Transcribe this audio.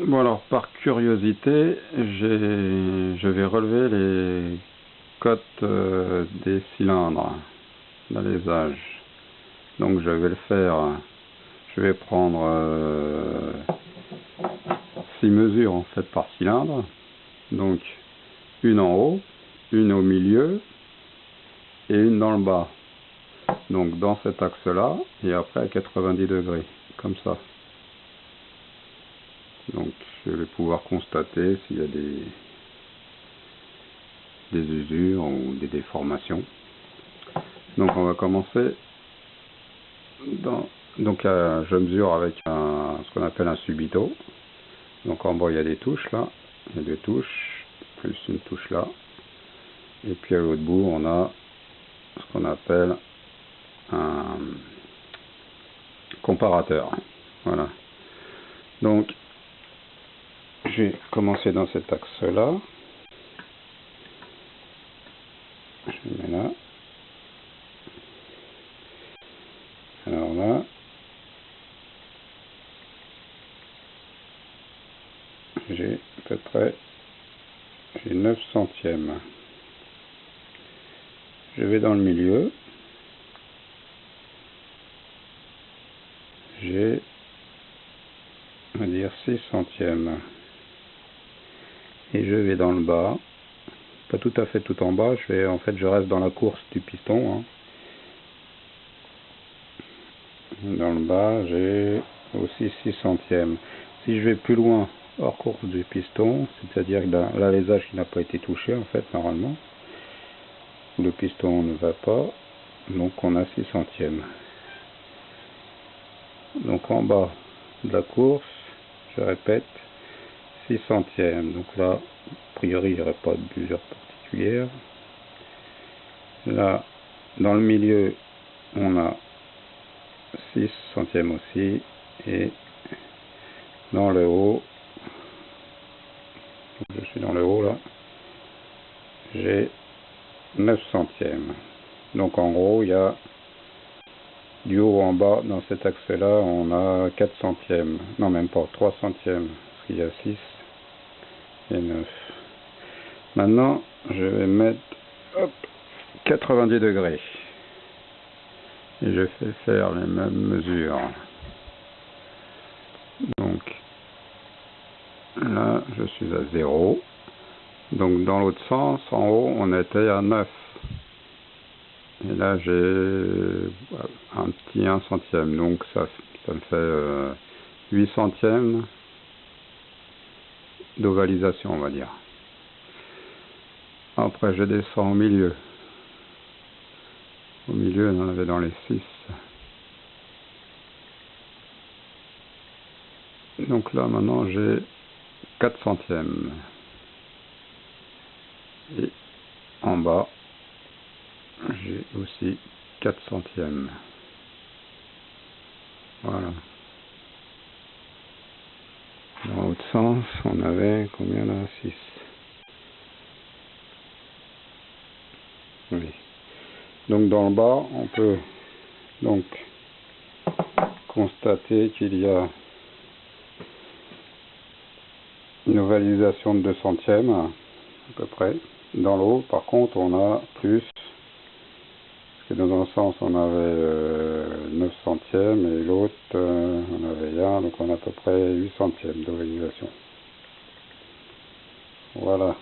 Bon alors, par curiosité, je vais relever les cotes des cylindres d'alésage. Donc je vais le faire, je vais prendre 6 mesures en fait par cylindre. Donc une en haut, une au milieu et une dans le bas. Donc dans cet axe-là et après à 90 degrés, comme ça. Donc je vais pouvoir constater s'il y a des usures ou des déformations. Donc on va commencer donc je mesure avec ce qu'on appelle un subito. Donc en bas il y a des touches là, il y a deux touches, plus une touche là. Et puis à l'autre bout on a ce qu'on appelle un comparateur. Voilà. Donc je vais commencer dans cet axe là. Je mets là. Alors là, j'ai à peu près 9 centièmes. Je vais dans le milieu. J'ai, on va dire, 6 centièmes. Et je vais dans le bas. Pas tout à fait tout en bas. Je reste dans la course du piston. Hein. Dans le bas, j'ai aussi 6 centièmes. Si je vais plus loin, hors course du piston, c'est-à-dire l'alésage qui n'a pas été touché, en fait, normalement, le piston ne va pas, donc on a 6 centièmes. Donc en bas de la course, je répète, 6 centièmes. Donc là, a priori, il n'y aurait pas d'usure particulière. Là, dans le milieu, on a 6 centièmes aussi. Et dans le haut, je suis dans le haut là, j'ai 9 centièmes. Donc en gros, il y a du haut en bas, dans cet axe-là, on a 4 centièmes. Non, même pas, 3 centièmes. Parce qu'il y a 6 et 9. Maintenant, je vais mettre 90 degrés. Et je fais faire les mêmes mesures. Donc là, je suis à 0. Donc dans l'autre sens, en haut, on était à 9. Et là, j'ai un petit 1 centième. Donc ça me fait 8 centièmes d'ovalisation, on va dire. Après, je descends au milieu. Au milieu, on en avait dans les 6. Donc là, maintenant, j'ai 4 centièmes. Et en bas, j'ai aussi 4 centièmes. Voilà. Dans l'autre sens, on avait combien là? 6. Oui. Donc dans le bas, on peut donc constater qu'il y a une ovalisation de 2 centièmes à peu près. Dans l'eau, par contre, on a plus, parce que dans un sens on avait 9 centièmes et l'autre on avait 1, donc on a à peu près 8 centièmes d'ovalisation. Voilà.